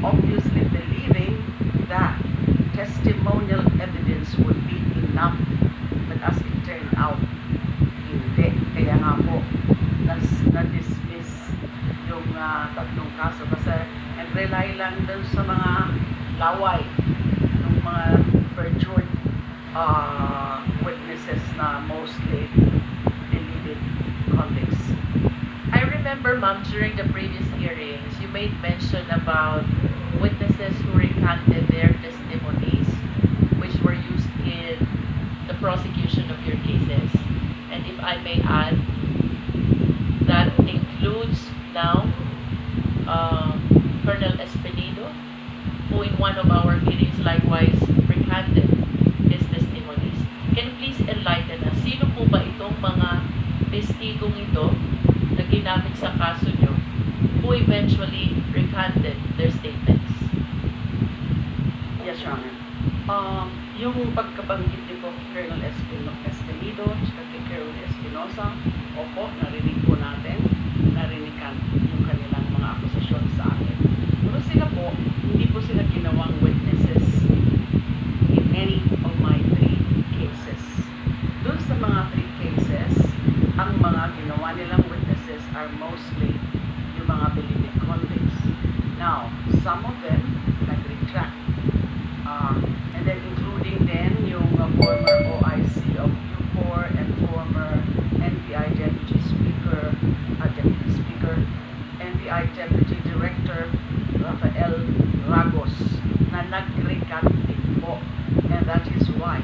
obviously believing that testimonial evidence would be enough, but as it turned out, hindi. Kaya nga po, na-dismiss yung tatlong kaso kasi nag-rely lang dun sa mga laway ng mga perjured witnesses na mostly deleted convicts. I remember, ma'am, during the previous hearings, you made mention about witnesses who recanted their testimonies, which were used in the prosecution of your cases. And if I may add, that includes now Colonel Espinido, who in one of our hearings likewise recanted his testimonies. Can you please enlighten us? Sino po ba itong mga testigong ito na ginamit sa kaso nyo who eventually recanted their statements? Yes, Your Honor. Yung pagkabanggit niyo po, Colonel Espinido, at kay Colonel Espinosa, opo, narinig po natin, narinigan yung kanilang mga akusasyon sa akin. Pero sila po, hindi po sila ginawang witnesses in any of my 3 cases. Doon sa mga 3 cases, ang mga ginawa nilang witnesses are mostly yung mga believing convicts. Now, some of them nag-retract. And then including then yung former OIC of UPOR and former NBI Deputy Speaker, NBI Deputy Director Rafael Ragos na nag-recant din po. And that is why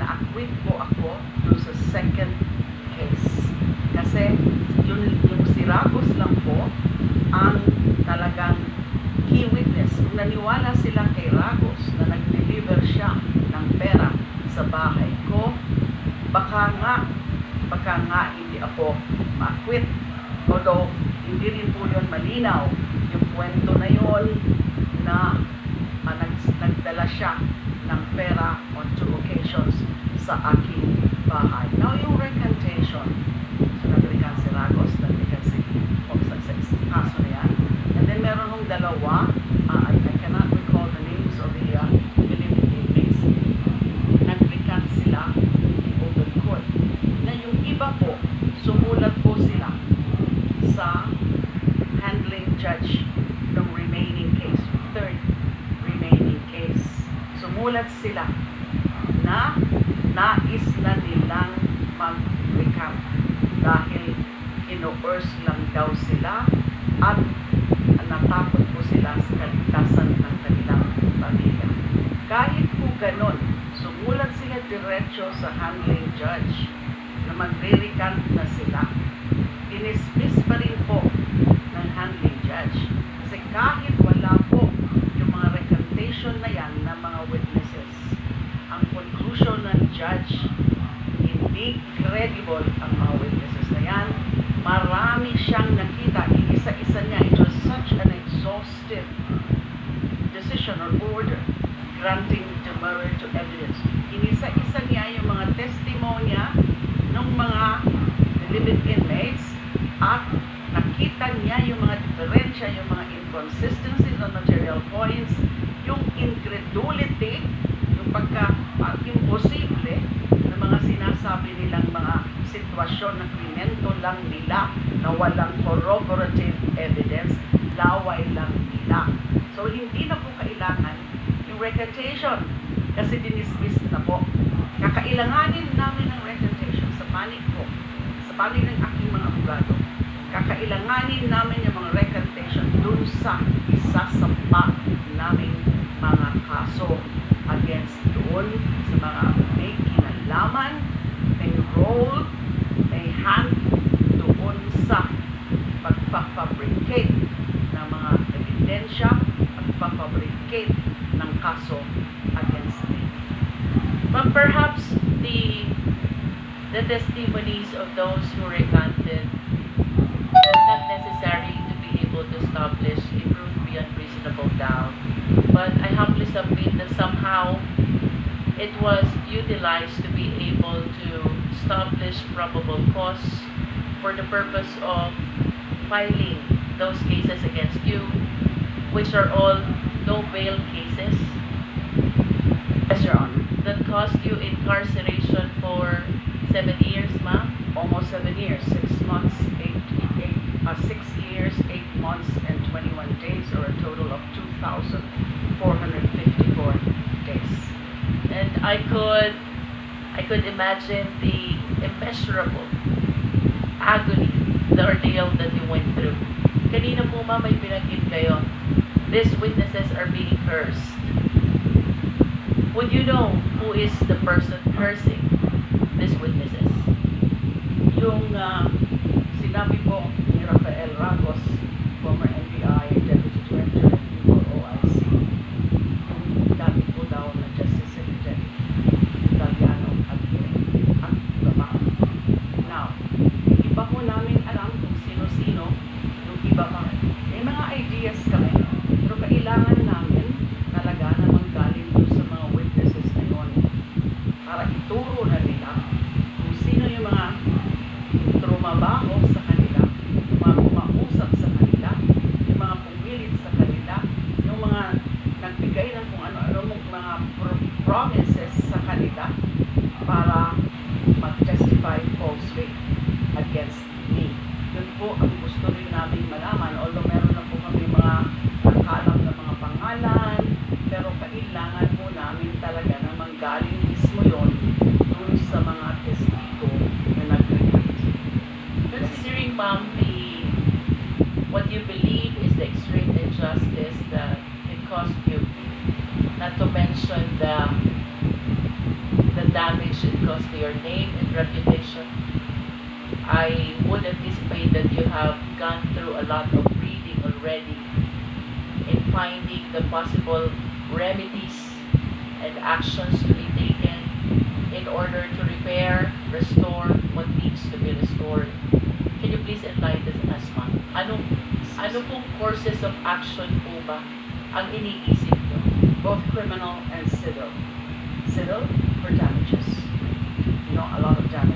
na-acquit po ako doon sa second case. Kasi yung si Ragos lang po ang talagang key witness. Kung naniwala sila kay Ragos na nag-deliver siya ng pera sa bahay ko, baka nga hindi ako ma-acquit. Although, hindi rin po yun malinaw yung kwento na yun na nagdala siya ng pera on 2 occasions sa aking bahay. Now, yung recantation, so nag-recant si Ragos, nag-recant si sa kaso na yan. And then meron hong dalawa, I cannot recall the names of the believing inmates, nag-recant sila in open court. Na yung iba po, sumulat po sila sa handling judge ng remaining case, third remaining case. Sumulat sila na nais na nilang mag-recant dahil ino-urge lang daw sila at natakot po sila sa kaligtasan ng kanilang pamilya. Kahit po ganon, sumulat sila diretso sa handling judge na magre-recant na sila. Dinismiss pa rin po ng handling judge. Kasi kahit wala po yung mga recantation na yan ng mga witnesses, ang conclusion ng judge, hindi credible ang mga witnesses na yan. Marami siyang nakita, isa-isa niya. It was such an exhaustive decision or order granting demurrer to evidence. Inisa-isa niya yung mga testimonya ng mga delivered inmates at nakita niya yung mga diferensya, yung mga inconsistencies on material points, yung incredulity, yung pagka-imposible ng mga sinasabi nilang mga sitwasyon na kwento lang nila na walang corroborative evidence, laway lang nila. So, hindi na po kailangan yung recantation kasi dinismiss na po. Kakailanganin namin ng recantation sa panig ko, sa panig ng aking mga abogado. Kakailanganin namin yung mga recantation dun sa isasampa namin mga kaso against doon sa mga may kinalaman, may role, may hand doon sa pagpapabricate ng mga ebidensya, pagpapabricate ng kaso against me. But perhaps the testimonies of those who recanted are not necessary to be able to establish a proof beyond reasonable doubt. But I humbly submit that somehow it was utilized to be able to establish probable cause for the purpose of filing those cases against you which are all no bail cases Yes, Your Honor. that cost you incarceration for 7 years, ma'am? Almost 7 years, 6 months, 6 years, 8 months, and 21 days, or a total of 2,454 days. And I could imagine the immeasurable agony, the ordeal that you went through. Kanina po ma'am may binanggit kayo. These witnesses are being cursed. Would you know who is the person cursing these witnesses? Yung sinabi po ni Rafael Ragos, former NBI Deputy Director at Bureau OIC, yung dati po daw na Justice Secretary, Italiano at iba pa. Now, iba po namin alam kung sino-sino yung iba pa. May mga ideas kami, pero kailangan namin talaga na manggaling doon sa mga witnesses na yun para ituro na nila kung sino yung mga trumabaho sa kanila, yung mga kumausap sa kanila, yung mga pumilit sa kanila, yung mga nagbigay ng kung ano-ano mga promises sa kanila para mag-testify falsely against me. Yun po ang gusto rin namin malaman, although meron na po kami mga nakalam na mga pangalan, pero kailangan po namin talaga na manggaling mismo yun dun sa mga testigo na nag-report. Considering ma'am what you believe is the extreme injustice that it cost you, not to mention the damage it caused to your name and reputation, I would anticipate that you have gone through a lot of reading already in finding the possible remedies and actions to be taken in order to repair, restore what needs to be restored. Can you please enlighten us, ma'am? Ano pong courses of action po ba ang iniisip nyo? Both criminal and civil. Civil for damages. You know, a lot of damage